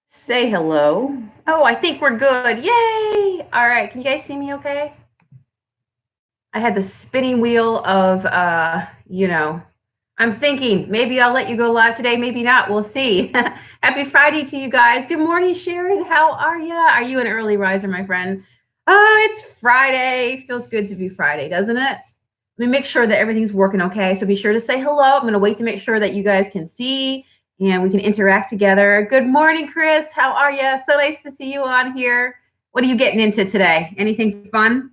Say hello. Oh, I think we're good. Yay! All right, can you guys see me okay? I had the spinning wheel of, I'm thinking maybe I'll let you go live today, maybe not. We'll see. Happy Friday to you guys. Good morning, Sharon. How are you? Are you an early riser, my friend? It's Friday. Feels good to be Friday, doesn't it? Let me make sure that everything's working okay. So be sure to say hello. I'm going to wait to make sure that you guys can see and we can interact together. Good morning, Chris. How are you? So nice to see you on here. What are you getting into today? Anything fun?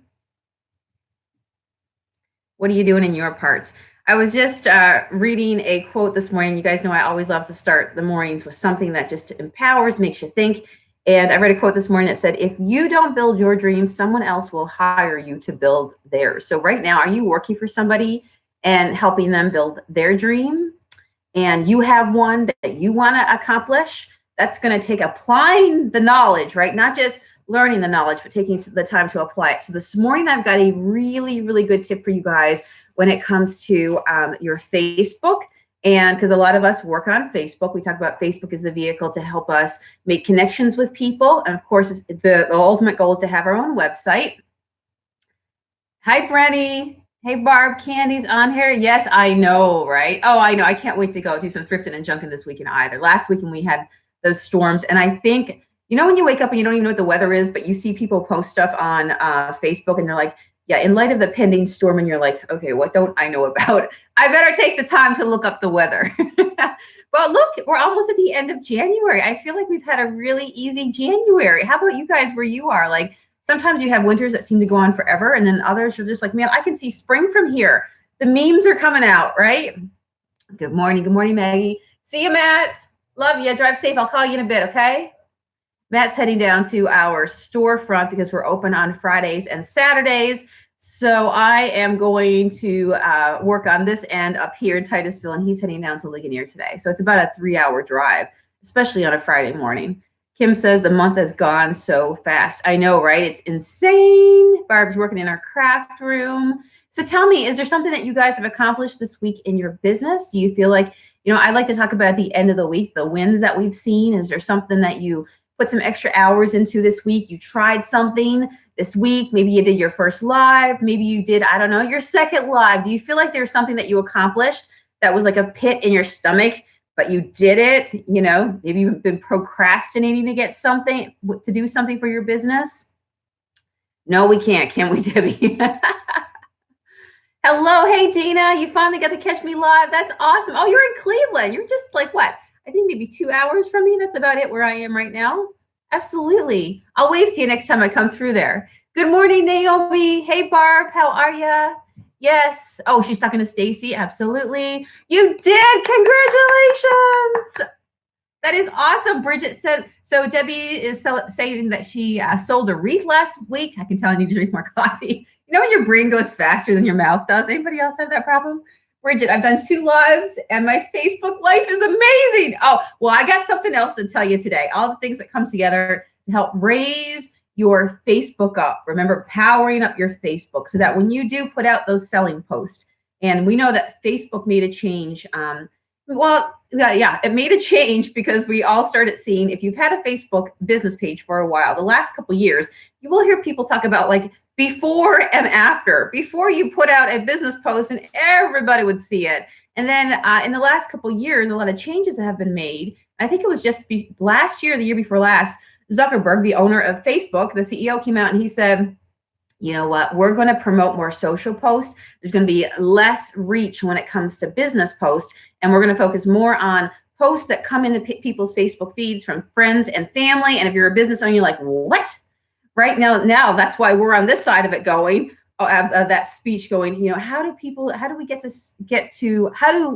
What are you doing in your parts? I was just reading a quote this morning. You guys know I always love to start the mornings with something that just empowers, makes you think. And I read a quote this morning that said, if you don't build your dream, someone else will hire you to build theirs. So right now, are you working for somebody and helping them build their dream? And you have one that you want to accomplish? That's going to take applying the knowledge, right? Not just learning the knowledge, but taking the time to apply it. So this morning, I've got a really, really good tip for you guys when it comes to your Facebook. And because a lot of us work on Facebook, we talk about Facebook as the vehicle to help us make connections with people. And of course, the ultimate goal is to have our own website. Hi, Brenny. Hey, Barb, Candy's on here. Yes, I know, right? Oh, I know. I can't wait to go do some thrifting and junking this weekend either. Last weekend we had those storms. And I think, when you wake up and you don't even know what the weather is, but you see people post stuff on Facebook and they're like, yeah, in light of the pending storm, and you're like, okay, what don't I know about? I better take the time to look up the weather. But look, we're almost at the end of January. I feel like we've had a really easy January. How about you guys where you are? Like, sometimes you have winters that seem to go on forever, and then others are just like, man, I can see spring from here. The memes are coming out, right? Good morning, Maggie. See you, Matt. Love you. Drive safe. I'll call you in a bit, okay? Matt's heading down to our storefront because we're open on Fridays and Saturdays. So I am going to work on this end up here in Titusville, and he's heading down to Ligonier today. So it's about a 3-hour drive, especially on a Friday morning. Kim says the month has gone so fast. I know, right? It's insane. Barb's working in our craft room. So tell me, is there something that you guys have accomplished this week in your business? Do you feel like, I like to talk about at the end of the week, the wins that we've seen. Is there something that you put some extra hours into this week? You tried something this week. Maybe you did your first live. Maybe you did, I don't know, your second live. Do you feel like there's something that you accomplished that was like a pit in your stomach, but you did it? Maybe you've been procrastinating to get something, to do something for your business. No, we can't. Can we, Debbie? Hello. Hey, Dina. You finally got to catch me live. That's awesome. Oh, you're in Cleveland. You're just like what? I think maybe 2 hours from me. That's about it where I am right now. Absolutely. I'll wave to you next time I come through there. Good morning, Naomi. Hey, Barb. How are you? Yes. Oh, she's talking to Stacy. Absolutely. You did. Congratulations. That is awesome. Bridget said, so Debbie is saying that she sold a wreath last week. I can tell I need to drink more coffee. When your brain goes faster than your mouth does? Anybody else have that problem? Bridget, I've done 2 lives and my Facebook life is amazing. Oh, well, I got something else to tell you today. All the things that come together to help raise your Facebook up. Remember, powering up your Facebook so that when you do put out those selling posts, and we know that Facebook made a change. It made a change because we all started seeing, if you've had a Facebook business page for a while, the last couple of years, you will hear people talk about like before and after. Before you put out a business post and everybody would see it. And then in the last couple of years, a lot of changes have been made. I think it was just last year, the year before last, Zuckerberg, the owner of Facebook, the CEO, came out and he said, you know what, we're going to promote more social posts. There's going to be less reach when it comes to business posts. And we're going to focus more on posts that come into people's Facebook feeds from friends and family. And if you're a business owner, you're like, what? Right now, that's why we're on this side of it going, that speech going, how do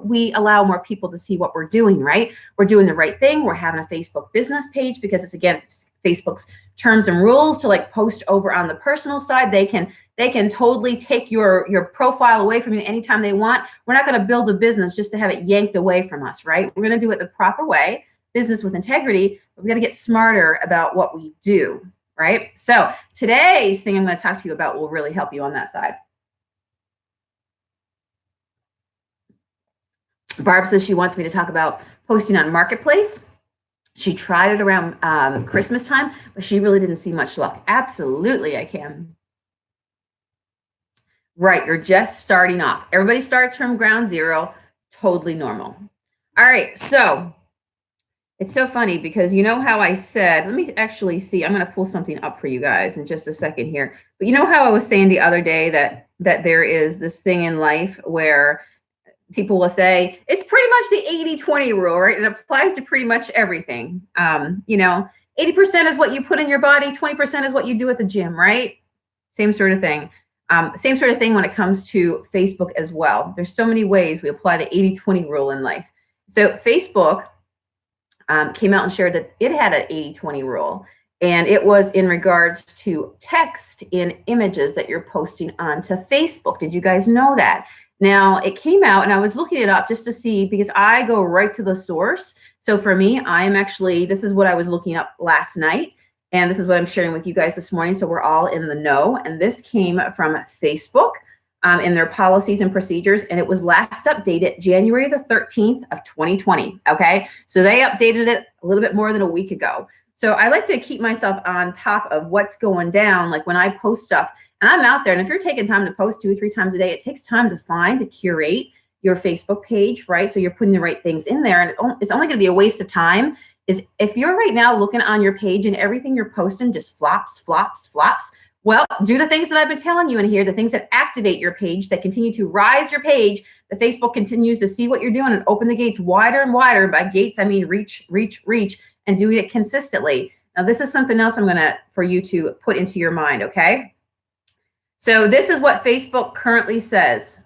we allow more people to see what we're doing, right? We're doing the right thing. We're having a Facebook business page because it's, again, Facebook's terms and rules to like post over on the personal side. They can totally take your profile away from you anytime they want. We're not going to build a business just to have it yanked away from us, right? We're going to do it the proper way, business with integrity, but we got to get smarter about what we do. Right? So today's thing I'm going to talk to you about will really help you on that side. Barb says she wants me to talk about posting on Marketplace. She tried it around Christmas time, but she really didn't see much luck. Absolutely, I can. Right, you're just starting off. Everybody starts from ground zero, totally normal. All right, so it's so funny because you know how I said, let me actually see, I'm going to pull something up for you guys in just a second here. But you know how I was saying the other day that there is this thing in life where people will say it's pretty much the 80-20 rule, right? It applies to pretty much everything. 80% is what you put in your body, 20% is what you do at the gym, right? Same sort of thing. Same sort of thing when it comes to Facebook as well. There's so many ways we apply the 80-20 rule in life. So Facebook came out and shared that it had an 80-20 rule. And it was in regards to text in images that you're posting onto Facebook. Did you guys know that? Now, it came out and I was looking it up just to see, because I go right to the source. So for me, this is what I was looking up last night. And this is what I'm sharing with you guys this morning. So we're all in the know. And this came from Facebook in their policies and procedures. And it was last updated January the 13th of 2020. Okay. So they updated it a little bit more than a week ago. So I like to keep myself on top of what's going down. Like when I post stuff and I'm out there, and if you're taking time to post 2 or 3 times a day, it takes time to curate your Facebook page, right? So you're putting the right things in there, and it's only going to be a waste of time is if you're right now looking on your page and everything you're posting just flops. Well, do the things that I've been telling you in here, the things that activate your page, that continue to rise your page. The Facebook continues to see what you're doing and open the gates wider and wider. By gates, I mean reach, and doing it consistently. Now, this is something else for you to put into your mind, okay? So this is what Facebook currently says.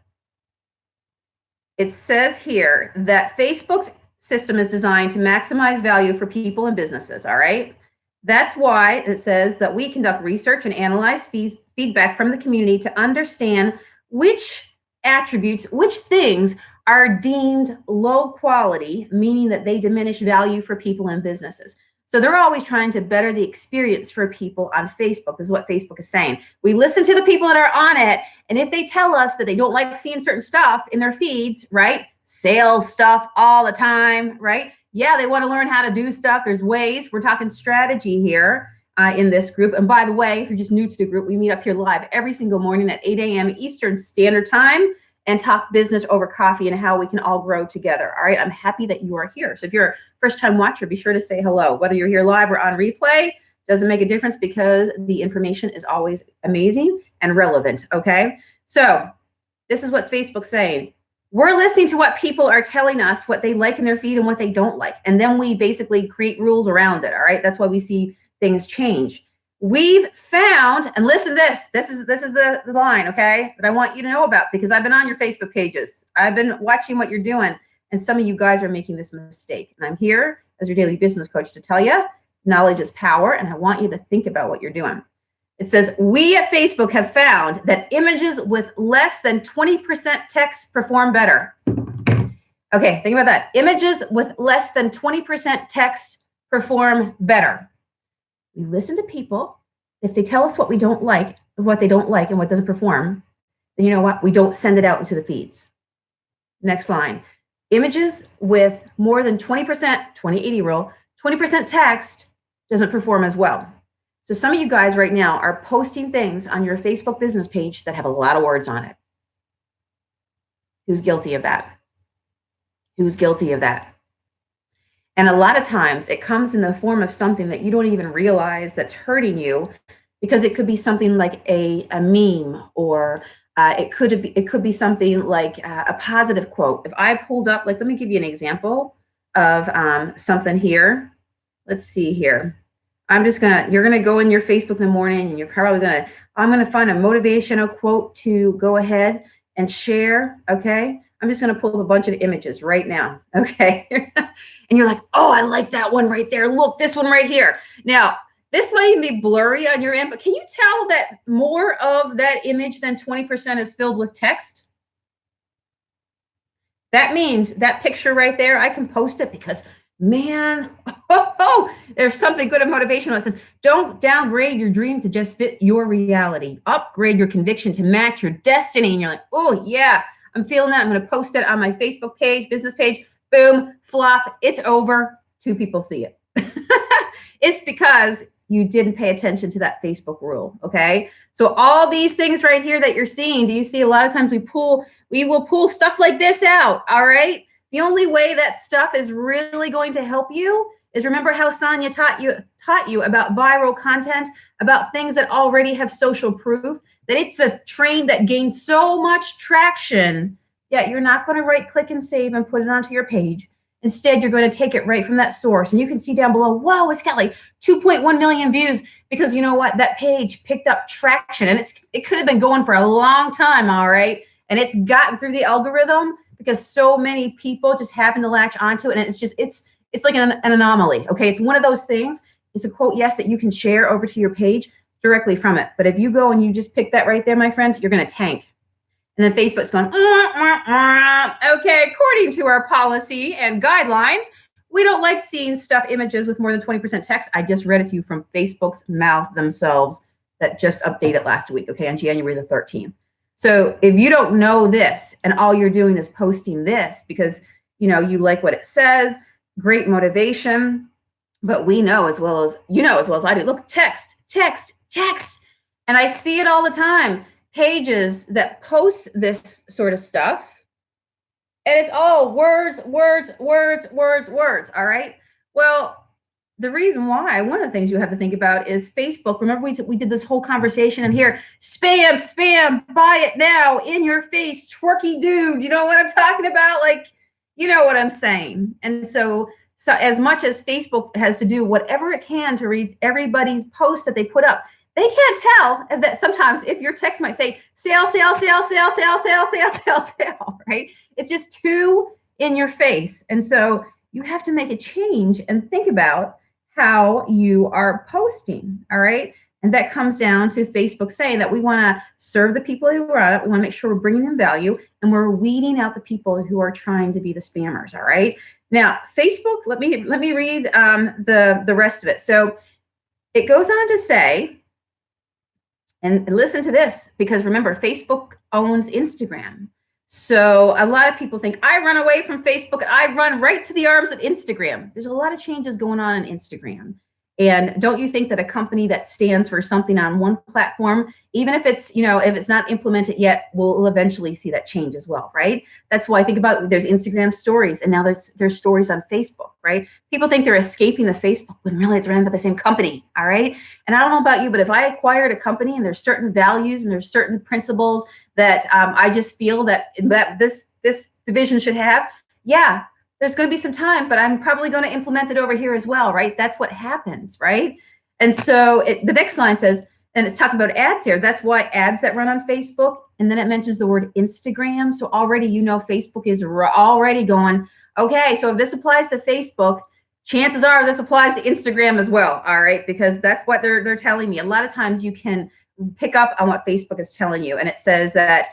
It says here that Facebook's system is designed to maximize value for people and businesses, all right? That's why it says that we conduct research and analyze feedback from the community to understand which attributes, which things are deemed low quality, meaning that they diminish value for people and businesses. So they're always trying to better the experience for people on Facebook. This is what Facebook is saying. We listen to the people that are on it, and if they tell us that they don't like seeing certain stuff in their feeds, right? Sales stuff all the time, right? Yeah, they want to learn how to do stuff. There's ways. We're talking strategy here in this group. And by the way, if you're just new to the group, we meet up here live every single morning at 8 a.m. Eastern Standard Time and talk business over coffee and how we can all grow together. All right, I'm happy that you are here. So if you're a first-time watcher, be sure to say hello. Whether you're here live or on replay, doesn't make a difference because the information is always amazing and relevant, okay? So this is what Facebook's saying. We're listening to what people are telling us, what they like in their feed and what they don't like. And then we basically create rules around it, all right? That's why we see things change. We've found, and listen to this is the line, okay, that I want you to know about, because I've been on your Facebook pages. I've been watching what you're doing, and some of you guys are making this mistake. And I'm here as your daily business coach to tell you, knowledge is power, and I want you to think about what you're doing. It says, we at Facebook have found that images with less than 20% text perform better. Okay, think about that. Images with less than 20% text perform better. We listen to people. If they tell us what they don't like and what doesn't perform, then you know what? We don't send it out into the feeds. Next line. Images with more than 20%, 20-80 rule, 20% text doesn't perform as well. So some of you guys right now are posting things on your Facebook business page that have a lot of words on it. Who's guilty of that? Who's guilty of that? And a lot of times it comes in the form of something that you don't even realize that's hurting you, because it could be something like a meme, or it could be something like a positive quote. If I pulled up, like, let me give you an example of something here. Let's see here. You're gonna go in your Facebook in the morning, and you're probably I'm gonna find a motivational quote to go ahead and share, okay? I'm just gonna pull up a bunch of images right now, okay? And you're like, oh, I like that one right there. Look, this one right here. Now, this might even be blurry on your end, but can you tell that more of that image than 20% is filled with text? That means that picture right there, I can post it because, man, there's something good and motivational. It says, don't downgrade your dream to just fit your reality. Upgrade your conviction to match your destiny. And you're like, oh, yeah, I'm feeling that. I'm going to post it on my Facebook page, business page. Boom, flop, it's over. 2 people see it. It's because you didn't pay attention to that Facebook rule, okay? So all these things right here that you're seeing, do you see a lot of times we will pull stuff like this out, all right? The only way that stuff is really going to help you is remember how Sonia taught you about viral content, about things that already have social proof, that it's a train that gains so much traction, yet you're not going to right click and save and put it onto your page. Instead, you're going to take it right from that source. And you can see down below, whoa, it's got like 2.1 million views because you know what? That page picked up traction and it could have been going for a long time, all right? And it's gotten through the algorithm because so many people just happen to latch onto it. And it's like an anomaly, okay? It's one of those things. It's a quote, yes, that you can share over to your page directly from it. But if you go and you just pick that right there, my friends, you're going to tank. And then Facebook's going, okay, according to our policy and guidelines, we don't like seeing stuff images with more than 20% text. I just read it to you from Facebook's mouth themselves that just updated last week, okay, on January the 13th. So if you don't know this and all you're doing is posting this because, you know, you like what it says, great motivation, but we know as well as, you know, as well as I do, look, text. And I see it all the time. Pages that post this sort of stuff, and it's all words, all right? Well, the reason why, one of the things you have to think about is Facebook. Remember we did this whole conversation and here, spam, buy it now, in your face, twerky dude. You know what I'm talking about? Like, you know what I'm saying. And so as much as Facebook has to do whatever it can to read everybody's post that they put up, they can't tell that sometimes if your text might say sale, right? It's just too in your face. And so you have to make a change and think about how you are posting, all right? And that comes down to Facebook saying that we want to serve the people who are on it. We want to make sure we're bringing them value and we're weeding out the people who are trying to be the spammers, all right? Now, Facebook, let me read the rest of it. So it goes on to say, and listen to this, because remember, Facebook owns Instagram. So a lot of people think, I run away from Facebook and I run right to the arms of Instagram. There's a lot of changes going on Instagram. And don't you think that a company that stands for something on one platform, even if it's, you know, if it's not implemented yet, we'll eventually see that change as well, right? That's why I think about, there's Instagram stories and now there's stories on Facebook, right? People think they're escaping the Facebook when really it's run by the same company, all right? And I don't know about you, but if I acquired a company and there's certain values and there's certain principles that I just feel that this division should have, yeah, there's going to be some time, but I'm probably going to implement it over here as well, right? That's what happens, right? And so the next line says, and it's talking about ads here. That's why ads that run on Facebook, and then it mentions the word Instagram. So already, you know, Facebook is already going, okay, so if this applies to Facebook, chances are this applies to Instagram as well, all right? Because that's what they're telling me. A lot of times you can pick up on what Facebook is telling you, and it says that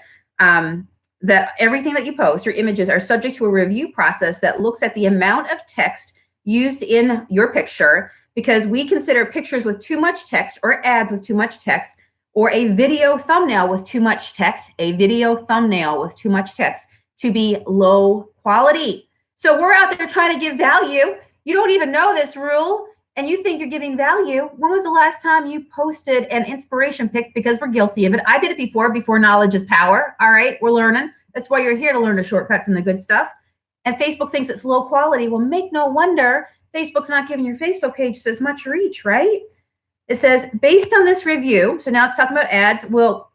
that everything that you post, your images, are subject to a review process that looks at the amount of text used in your picture, because we consider pictures with too much text or ads with too much text or a video thumbnail with too much text, to be low quality. So we're out there trying to give value. You don't even know this rule and you think you're giving value. When was the last time you posted an inspiration pic? Because we're guilty of it. I did it before knowledge is power. All right, we're learning. That's why you're here, to learn the shortcuts and the good stuff. And Facebook thinks it's low quality. Well, make no wonder Facebook's not giving your Facebook page as much reach, right? It says, based on this review, so now it's talking about ads,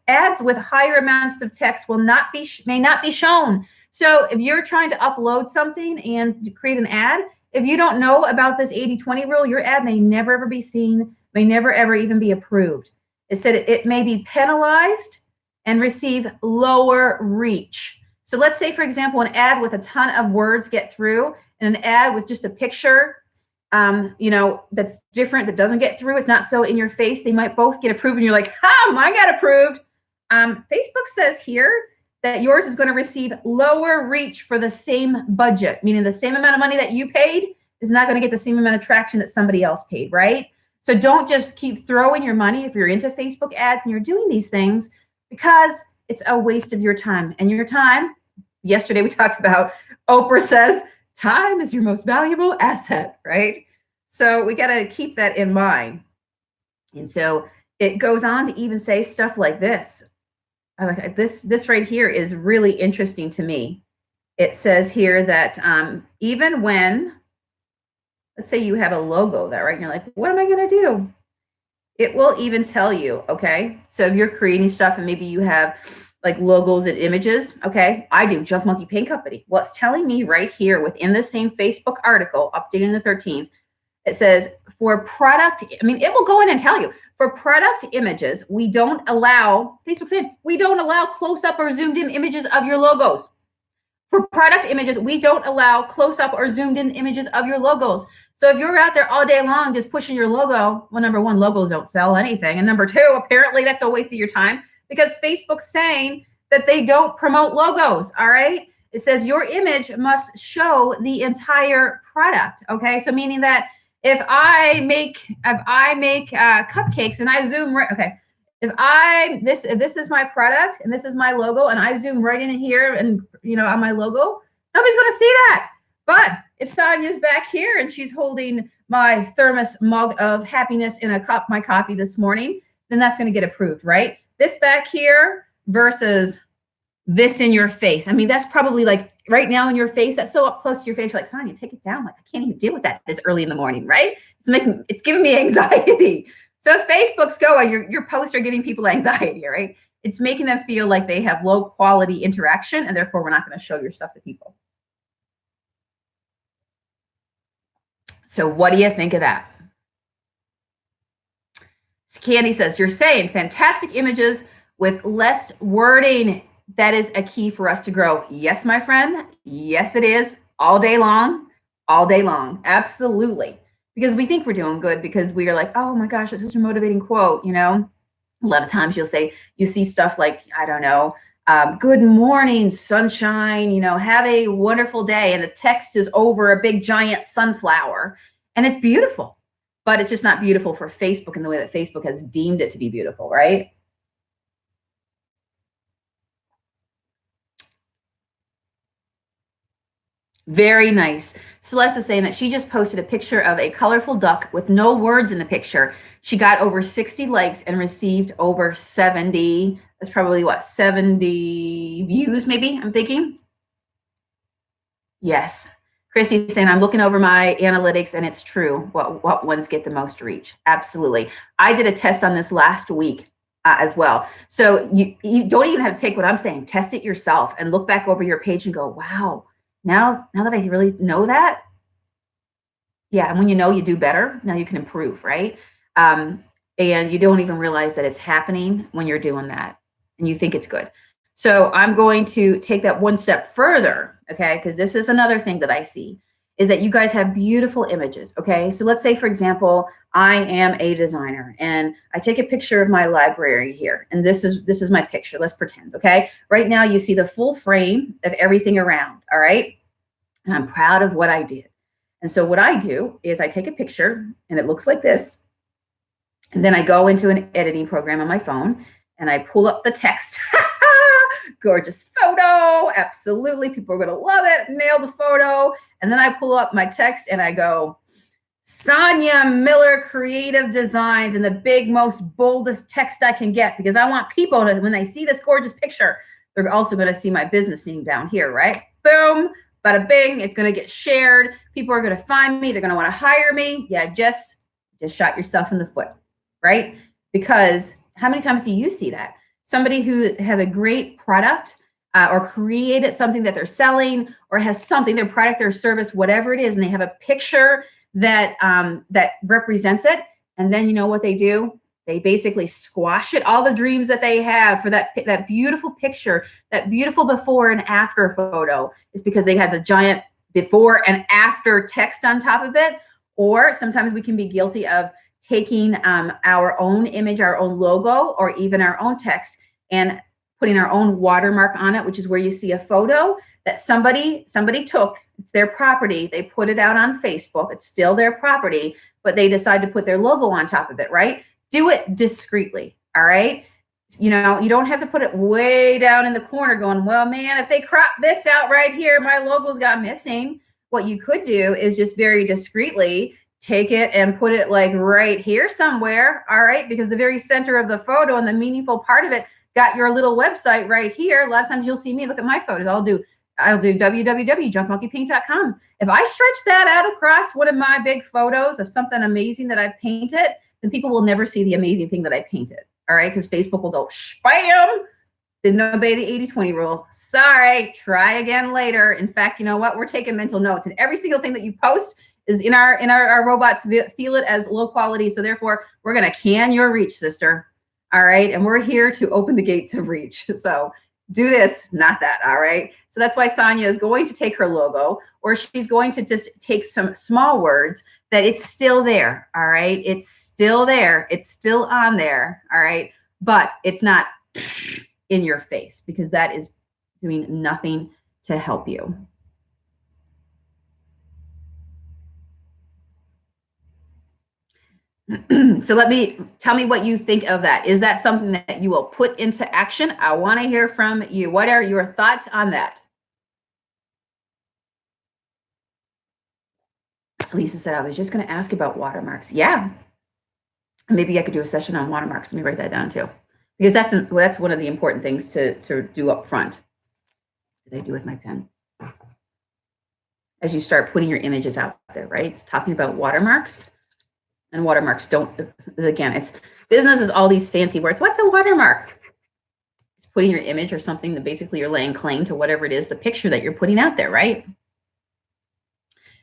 ads with higher amounts of text may not be shown. So if you're trying to upload something and create an ad, if you don't know about this 80-20 rule, your ad may never ever be seen, may never ever even be approved. It said it may be penalized and receive lower reach. So let's say, for example, an ad with a ton of words get through, and an ad with just a picture, you know, that's different, that doesn't get through, it's not so in your face, they might both get approved, and you're like, mine got approved. Facebook says here that yours is going to receive lower reach for the same budget, meaning the same amount of money that you paid is not going to get the same amount of traction that somebody else paid, right? So don't just keep throwing your money if you're into Facebook ads and you're doing these things, because it's a waste of your time. And your time, yesterday we talked about, Oprah says, time is your most valuable asset, right? So we got to keep that in mind. And so it goes on to even say stuff like this. This right here is really interesting to me. It says here that even when, let's say you have a logo that, right, and you're like, what am I going to do? It will even tell you, okay? So if you're creating stuff and maybe you have like logos and images, okay? I do Junk Monkey Paint Company. Well, it's telling me right here within the same Facebook article, updated on the 13th, it says for product, I mean, it will go in and tell you, for product images, we don't allow, Facebook's saying, we don't allow close-up or zoomed-in images of your logos. For product images, we don't allow close-up or zoomed-in images of your logos. So if you're out there all day long just pushing your logo, well, number one, logos don't sell anything. And number two, apparently that's a waste of your time because Facebook's saying that they don't promote logos, all right? It says your image must show the entire product, okay? So meaning that if I make cupcakes and I zoom right, okay, if this is my product and this is my logo and I zoom right in here and, on my logo, nobody's going to see that. But if Sonia's back here and she's holding my thermos mug of happiness in a cup, my coffee this morning, then that's going to get approved, right? This back here versus this in your face. I mean, that's probably like right now in your face, that's so up close to your face. You're like, Sonia, take it down. Like, I can't even deal with that this early in the morning, right? It's giving me anxiety. So if Facebook's going, your posts are giving people anxiety, right? It's making them feel like they have low quality interaction and therefore we're not going to show your stuff to people. So what do you think of that? Candy says, you're saying fantastic images with less wording. That is a key for us to grow. Yes, my friend. Yes, it is. All day long. All day long. Absolutely. Because we think we're doing good because we are like, oh my gosh, that's such a motivating quote. A lot of times you see stuff like, I don't know, good morning, sunshine, have a wonderful day. And the text is over a big giant sunflower and it's beautiful, but it's just not beautiful for Facebook in the way that Facebook has deemed it to be beautiful, right? Very nice. Celeste is saying that she just posted a picture of a colorful duck with no words in the picture. She got over 60 likes and received over 70. That's probably what, 70 views maybe, I'm thinking. Yes. Christy's saying, I'm looking over my analytics and it's true. What ones get the most reach? Absolutely. I did a test on this last week as well. So you don't even have to take what I'm saying. Test it yourself and look back over your page and go, wow. Now that I really know that, yeah, and when you do better, now you can improve, right? And you don't even realize that it's happening when you're doing that, and you think it's good. So I'm going to take that one step further, okay? Because this is another thing that I see, is that you guys have beautiful images, okay? So let's say, for example, I am a designer, and I take a picture of my library here, and this is my picture. Let's pretend, okay? Right now, you see the full frame of everything around, all right? And I'm proud of what I did. And so what I do is I take a picture and it looks like this. And then I go into an editing program on my phone and I pull up the text. Gorgeous photo. Absolutely. People are going to love it. Nail the photo. And then I pull up my text and I go, Sonia Miller Creative Designs, in the big, most boldest text I can get, because I want people to, when they see this gorgeous picture, they're also going to see my business name down here, right? Boom. Bada bing, it's going to get shared. People are going to find me. They're going to want to hire me. Yeah, just shot yourself in the foot, right? Because how many times do you see that? Somebody who has a great product or created something that they're selling or has something, their product, their service, whatever it is, and they have a picture that that represents it. And then you know what they do? They basically squash it, all the dreams that they have for that beautiful picture, that beautiful before and after photo, is because they had the giant before and after text on top of it. Or sometimes we can be guilty of taking our own image, our own logo, or even our own text and putting our own watermark on it, which is where you see a photo that somebody took. It's their property. They put it out on Facebook. It's still their property, but they decide to put their logo on top of it, right? Do it discreetly, all right? You don't have to put it way down in the corner going, well, man, if they crop this out right here, my logo's got missing. What you could do is just very discreetly take it and put it like right here somewhere, all right? Because the very center of the photo and the meaningful part of it got your little website right here. A lot of times you'll see me, look at my photos. I'll do www.junkmonkeypaint.com. If I stretch that out across one of my big photos of something amazing that I painted, then people will never see the amazing thing that I painted, all right? Because Facebook will go, spam, didn't obey the 80-20 rule. Sorry, try again later. In fact, you know what? We're taking mental notes, and every single thing that you post is in our robots feel it as low quality. So therefore, we're going to can your reach, sister. All right. And we're here to open the gates of reach. So do this, not that. All right. So that's why Sonia is going to take her logo, or she's going to just take some small words that it's still there. All right. It's still there. It's still on there. All right. But it's not in your face, because that is doing nothing to help you. So tell me what you think of that. Is that something that you will put into action? I want to hear from you. What are your thoughts on that? Lisa said, I was just going to ask about watermarks. Yeah. Maybe I could do a session on watermarks. Let me write that down too, because that's one of the important things to do up front. What did I do with my pen? As you start putting your images out there, right? It's talking about watermarks. And watermarks don't, again, it's business is all these fancy words. What's a watermark? It's putting your image or something that basically you're laying claim to whatever it is, the picture that you're putting out there, right?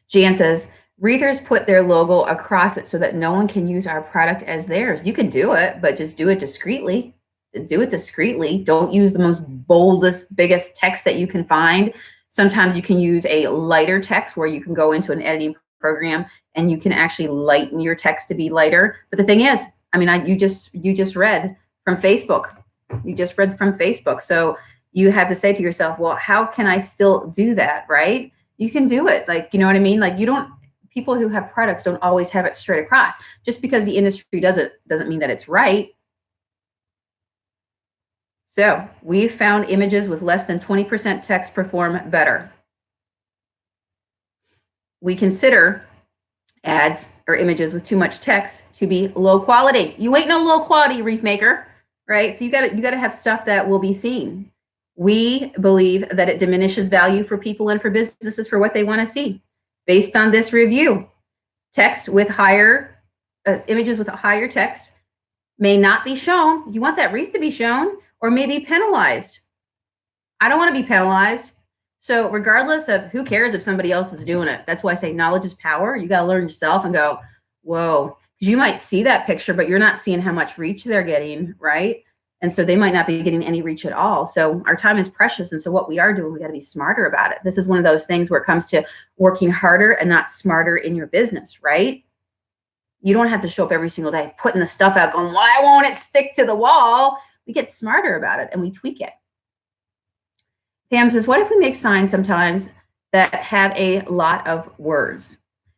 Jan says, Reethers put their logo across it so that no one can use our product as theirs. You can do it, but just do it discreetly. Do it discreetly. Don't use the most boldest, biggest text that you can find. Sometimes you can use a lighter text where you can go into an editing program and you can actually lighten your text to be lighter. But the thing is, I mean, you just read from Facebook. You just read from Facebook. So you have to say to yourself, well, how can I still do that, right? You can do it. Like, you know what I mean? Like people who have products don't always have it straight across. Just because the industry does it doesn't mean that it's right. So we found images with less than 20% text perform better. We consider ads or images with too much text to be low quality. You ain't no low quality wreath maker, right? So you got to have stuff that will be seen. We believe that it diminishes value for people and for businesses for what they want to see. Based on this review, text with higher images with a higher text may not be shown. You want that wreath to be shown, or may be penalized. I don't want to be penalized. So regardless of, who cares if somebody else is doing it? That's why I say knowledge is power. You got to learn yourself and go, whoa, because you might see that picture, but you're not seeing how much reach they're getting, right? And so they might not be getting any reach at all. So our time is precious. And so what we are doing, we got to be smarter about it. This is one of those things where it comes to working harder and not smarter in your business, right? You don't have to show up every single day putting the stuff out going, why won't it stick to the wall? We get smarter about it and we tweak it. Pam says, what if we make signs sometimes that have a lot of words?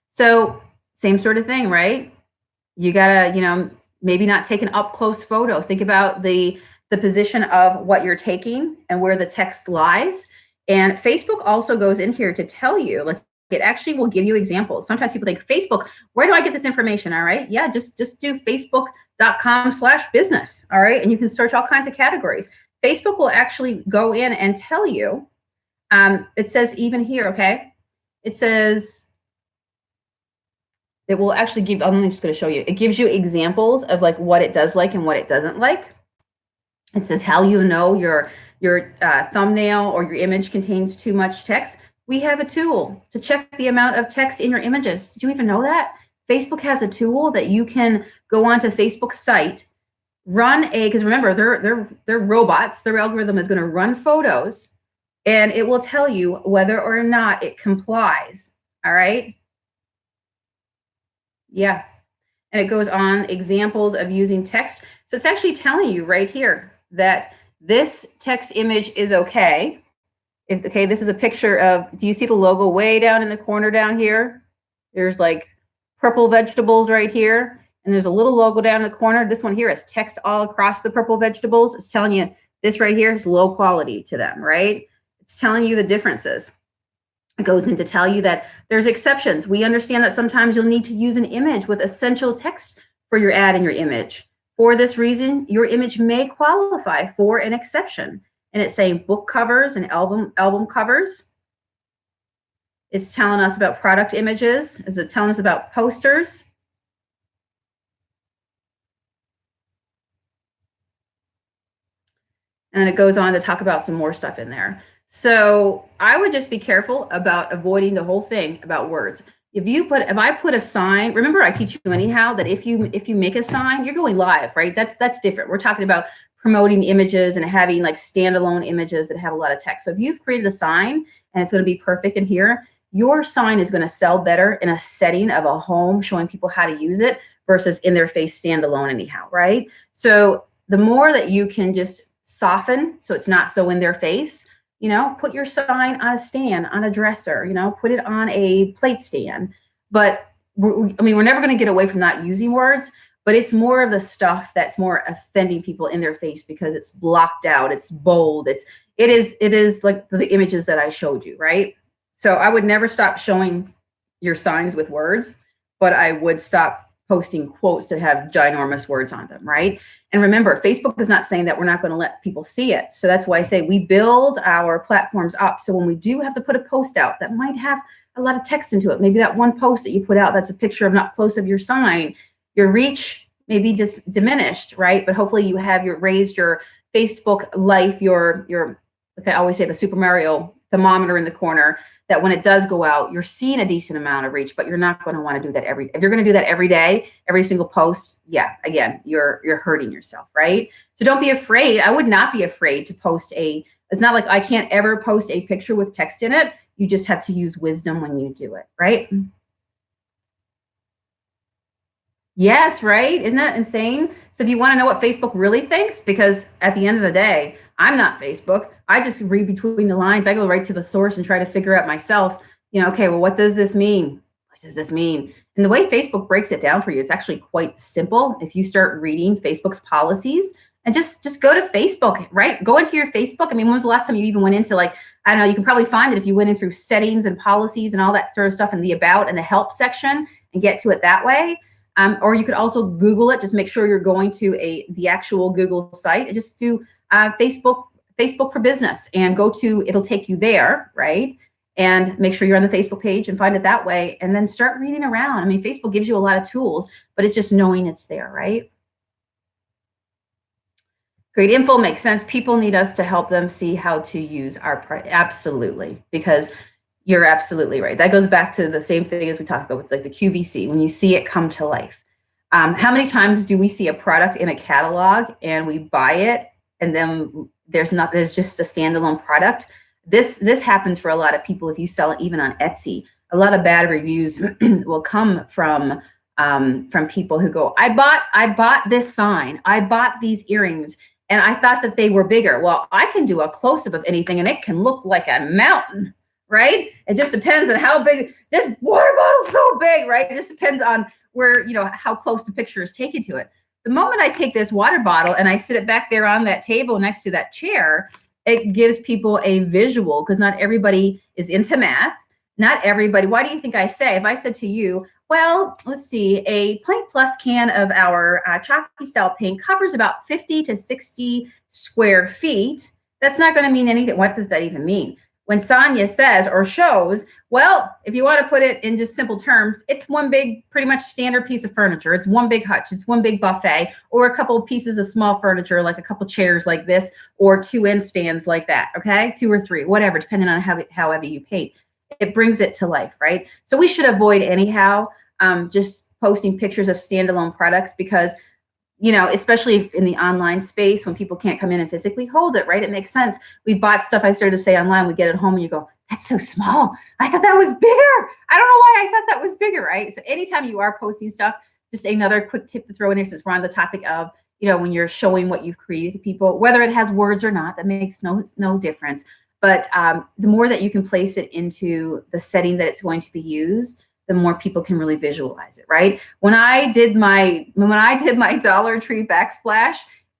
So same sort of thing, right? You gotta, maybe not take an up close photo. Think about the position of what you're taking and where the text lies. And Facebook also goes in here to tell you, like, it actually will give you examples. Sometimes people think, Facebook, where do I get this information? All right. Yeah, just do facebook.com/business. All right. And you can search all kinds of categories. Facebook will actually go in and tell you, it says even here, okay? It says, it will actually give, I'm just going to show you. It gives you examples of like what it does like and what it doesn't like. It says how you know your thumbnail or your image contains too much text. We have a tool to check the amount of text in your images. Did you even know that? Facebook has a tool that you can go onto Facebook's site, because remember, they're robots. Their algorithm is going to run photos and it will tell you whether or not it complies. All right. Yeah. And it goes on examples of using text. So it's actually telling you right here that this text image is okay. This is a picture of, do you see the logo way down in the corner down here? There's like purple vegetables right here. And there's a little logo down in the corner. This one here has text all across the purple vegetables. It's telling you this right here is low quality to them, right? It's telling you the differences. It goes in to tell you that there's exceptions. We understand that sometimes you'll need to use an image with essential text for your ad and your image. For this reason, your image may qualify for an exception. And it's saying book covers and album covers. It's telling us about product images. Is it telling us about posters? And it goes on to talk about some more stuff in there. So I would just be careful about avoiding the whole thing about words. If I put a sign, remember I teach you anyhow that if you make a sign, you're going live, right? That's different. We're talking about promoting images and having like standalone images that have a lot of text. So if you've created a sign and it's going to be perfect in here, your sign is going to sell better in a setting of a home showing people how to use it versus in their face standalone anyhow, right? So the more that you can just soften so it's not so in their face, put your sign on a stand, on a dresser, put it on a plate stand. But we're never going to get away from not using words, but it's more of the stuff that's more offending people in their face because it's blocked out, it's bold, it is like the images that I showed you, right? So I would never stop showing your signs with words, but I would stop posting quotes that have ginormous words on them, right? And remember, Facebook is not saying that we're not going to let people see it. So that's why I say we build our platforms up. So when we do have to put a post out that might have a lot of text into it, maybe that one post that you put out that's a picture of not close of your sign, your reach may be just diminished, right? But hopefully you have raised your Facebook life, your like I always say, the Super Mario thermometer in the corner, that when it does go out, you're seeing a decent amount of reach, but you're not going to want to do that if you're going to do that every day, every single post, yeah, again, you're hurting yourself, right? So don't be afraid. I would not be afraid to post it's not like I can't ever post a picture with text in it. You just have to use wisdom when you do it, right? Yes, right? Isn't that insane? So if you want to know what Facebook really thinks, because at the end of the day, I'm not Facebook. I just read between the lines. I go right to the source and try to figure out myself, okay, well, what does this mean? What does this mean? And the way Facebook breaks it down for you is actually quite simple. If you start reading Facebook's policies and just go to Facebook, right? Go into your Facebook. I mean, when was the last time you even went into, like, I don't know, you can probably find it if you went in through settings and policies and all that sort of stuff in the about and the help section and get to it that way. Or you could also Google it. Just make sure you're going to the actual Google site and just do Facebook for Business and it'll take you there, right? And make sure you're on the Facebook page and find it that way. And then start reading around. I mean, Facebook gives you a lot of tools, but it's just knowing it's there, right? Great info makes sense. People need us to help them see how to use our product. Absolutely, because you're absolutely right. That goes back to the same thing as we talked about with like the QVC, when you see it come to life. How many times do we see a product in a catalog and we buy it and then there's just a standalone product? This happens for a lot of people. If you sell it even on Etsy, a lot of bad reviews will come from people who go, I bought this sign, I bought these earrings, and I thought that they were bigger. Well, I can do a close-up of anything and it can look like a mountain, right? It just depends on how big. This water bottle's so big, right? It just depends on where, how close the picture is taken to it. The moment I take this water bottle and I sit it back there on that table next to that chair, it gives people a visual, because not everybody is into math. Not everybody. Why do you think I say, if I said to you, well, let's see, a Paint Plus can of our chalky style paint covers about 50 to 60 square feet. That's not going to mean anything. What does that even mean? When Sonia says or shows, well, if you want to put it in just simple terms, it's one big, pretty much standard piece of furniture. It's one big hutch. It's one big buffet, or a couple of pieces of small furniture, like a couple chairs like this, or 2 end stands like that. Okay, 2 or 3, whatever, depending on however you paint. It brings it to life, right? So we should avoid anyhow just posting pictures of standalone products, because especially in the online space, when people can't come in and physically hold it, right? It makes sense. We bought stuff, I started to say online, we get it home and you go, that's so small. I thought that was bigger. I don't know why I thought that was bigger, right? So anytime you are posting stuff, just another quick tip to throw in here, since we're on the topic of, when you're showing what you've created to people, whether it has words or not, that makes no difference. But the more that you can place it into the setting that it's going to be used, the more people can really visualize it, right? When I did my Dollar Tree backsplash,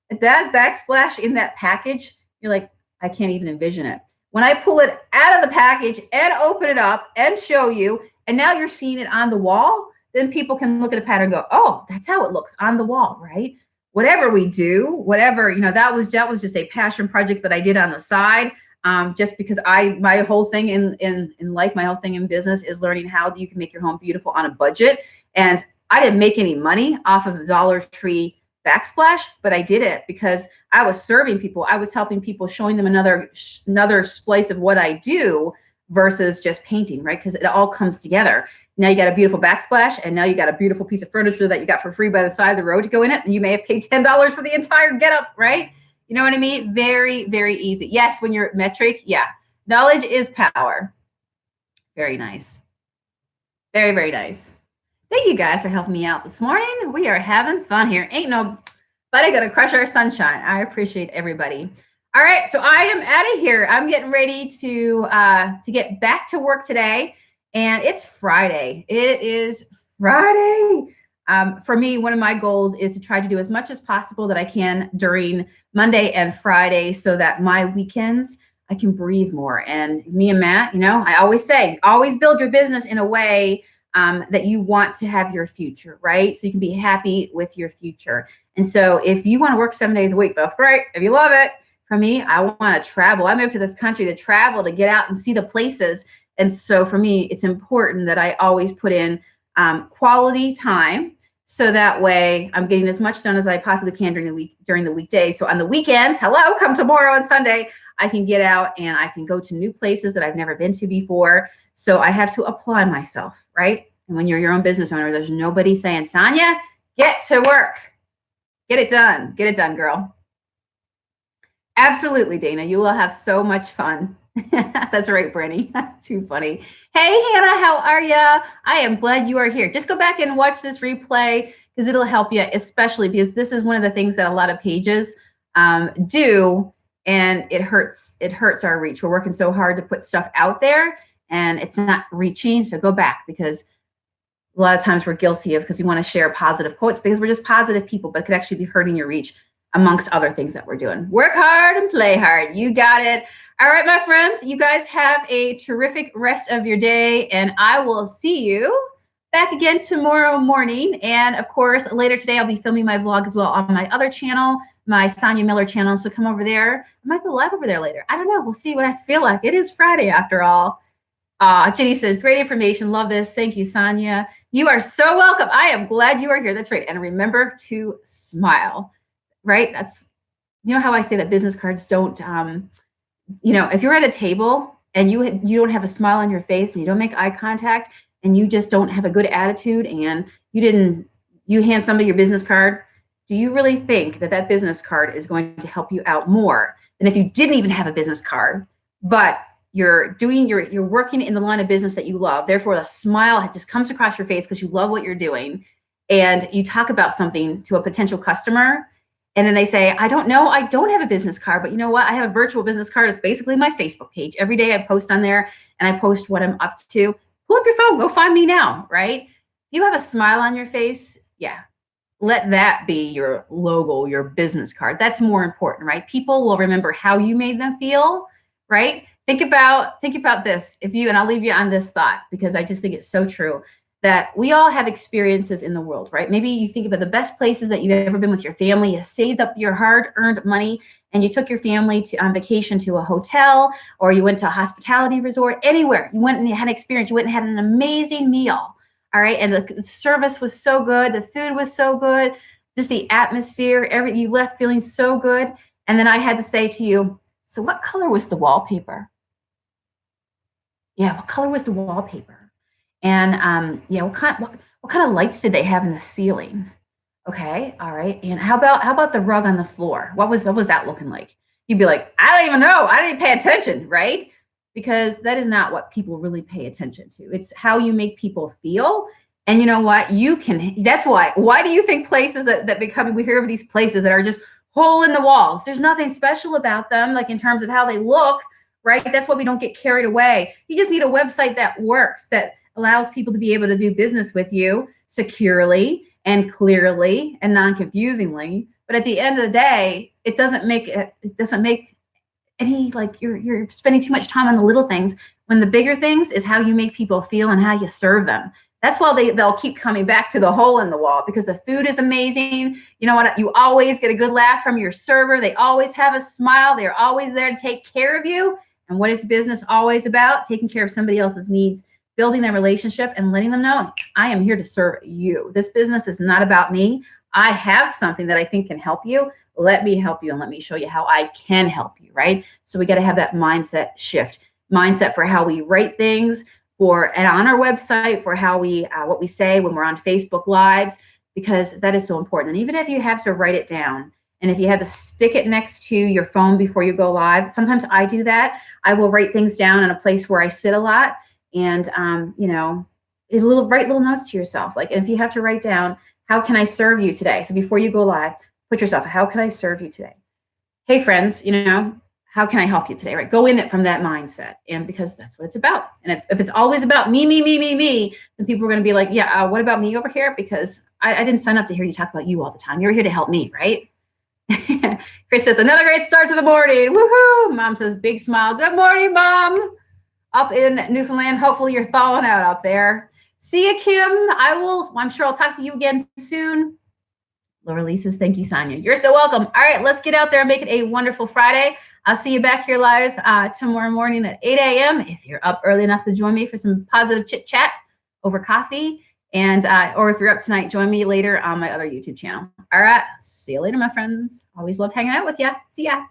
that backsplash in that package, you're like, I can't even envision it. When I pull it out of the package and open it up and show you, and now you're seeing it on the wall, then people can look at a pattern and go, oh, that's how it looks on the wall, right? Whatever we do, whatever, that was just a passion project that I did on the side. Just because my whole thing in life, my whole thing in business is learning how you can make your home beautiful on a budget. And I didn't make any money off of the Dollar Tree backsplash, but I did it because I was serving people. I was helping people, showing them another splice of what I do versus just painting, right? Because it all comes together. Now you got a beautiful backsplash, and now you got a beautiful piece of furniture that you got for free by the side of the road to go in it. And you may have paid $10 for the entire getup, right? You know what I mean? Very, very easy. Yes, when you're metric, yeah. Knowledge is power. Very nice. Very, very nice. Thank you guys for helping me out this morning. We are having fun here. Ain't nobody gonna crush our sunshine. I appreciate everybody. All right, so I am out of here. I'm getting ready to get back to work today, and it's Friday. It is Friday. For me, one of my goals is to try to do as much as possible that I can during Monday and Friday so that my weekends, I can breathe more. And me and Matt, I always say, always build your business in a way that you want to have your future, right? So you can be happy with your future. And so if you want to work 7 days a week, that's great. If you love it. For me, I want to travel. I moved to this country to travel, to get out and see the places. And so for me, it's important that I always put in quality time. So that way I'm getting as much done as I possibly can during the weekdays. So on the weekends, come tomorrow and Sunday, I can get out and I can go to new places that I've never been to before. So I have to apply myself, right? And when you're your own business owner, there's nobody saying, Sonia, get to work. Get it done. Get it done, girl. Absolutely, Dana. You will have so much fun. That's right, Brandy. Too funny. Hey, Hannah, how are ya? I am glad you are here. Just go back and watch this replay because it'll help you, especially because this is one of the things that a lot of pages do, and it hurts our reach. We're working so hard to put stuff out there, and it's not reaching. So go back, because a lot of times we're guilty of, because we want to share positive quotes because we're just positive people, but it could actually be hurting your reach amongst other things that we're doing. Work hard and play hard. You got it. All right, my friends, you guys have a terrific rest of your day, and I will see you back again tomorrow morning. And of course, later today, I'll be filming my vlog as well on my other channel, my Sonia Miller channel. So come over there. I might go live over there later. I don't know. We'll see what I feel like. It is Friday after all. Jenny says, great information. Love this. Thank you, Sonia. You are so welcome. I am glad you are here. That's right. And remember to smile, right? That's, how I say that business cards don't, if you're at a table and you don't have a smile on your face and you don't make eye contact and you just don't have a good attitude and you hand somebody your business card, do you really think that business card is going to help you out more than if you didn't even have a business card, but you're working in the line of business that you love? Therefore, the smile just comes across your face because you love what you're doing, and you talk about something to a potential customer, and then they say, I don't know, I don't have a business card, but you know what? I have a virtual business card. It's basically my Facebook page. Every day I post on there and I post what I'm up to. Pull up your phone, go find me now, right? You have a smile on your face. Yeah. Let that be your logo, your business card. That's more important, right? People will remember how you made them feel, right? Think about this. And I'll leave you on this thought because I just think it's so true, that we all have experiences in the world, right? Maybe you think about the best places that you've ever been with your family. You saved up your hard-earned money and you took your family on vacation to a hotel, or you went to a hospitality resort, anywhere. You went and you had an experience. You went and had an amazing meal, all right? And the service was so good. The food was so good. Just the atmosphere, you left feeling so good. And then I had to say to you, so what color was the wallpaper? Yeah, what color was the wallpaper? And what kind of lights did they have in the ceiling? Okay, all right. And how about the rug on the floor? What was that looking like? You'd be like, I don't even know. I didn't pay attention, right? Because that is not what people really pay attention to. It's how you make people feel. And you know what? That's why. Why do you think places we hear of these places that are just hole in the walls? There's nothing special about them, like in terms of how they look, right? That's why we don't get carried away. You just need a website that works, that allows people to be able to do business with you securely and clearly and non-confusingly. But at the end of the day, it doesn't make you're spending too much time on the little things when the bigger things is how you make people feel and how you serve them. That's why they'll keep coming back to the hole in the wall, because the food is amazing. You know what? You always get a good laugh from your server. They always have a smile. They're always there to take care of you. And what is business always about? Taking care of somebody else's needs, building that relationship, and letting them know, I am here to serve you. This business is not about me. I have something that I think can help you. Let me help you, and let me show you how I can help you, right? So we got to have that mindset shift, mindset for how we write things, and on our website, for how we what we say when we're on Facebook Lives, because that is so important. And even if you have to write it down, and if you have to stick it next to your phone before you go live, sometimes I do that. I will write things down in a place where I sit a lot, and write little notes to yourself. Like, if you have to write down, how can I serve you today? So before you go live, put yourself, how can I serve you today? Hey friends, how can I help you today, right? Go in it from that mindset, and because that's what it's about. And if it's always about me, then people are going to be like, yeah, what about me over here? Because I didn't sign up to hear you talk about you all the time. You're here to help me, right? Chris says, another great start to the morning. Woohoo! Mom says, big smile. Good morning, Mom. Up in Newfoundland. Hopefully you're thawing out up there. See you, Kim. I'm sure I'll talk to you again soon. Laura Lee says, thank you, Sonia. You're so welcome. All right, let's get out there and make it a wonderful Friday. I'll see you back here live tomorrow morning at 8 a.m. if you're up early enough to join me for some positive chit chat over coffee. And or if you're up tonight, join me later on my other YouTube channel. All right, see you later, my friends. Always love hanging out with you. See ya.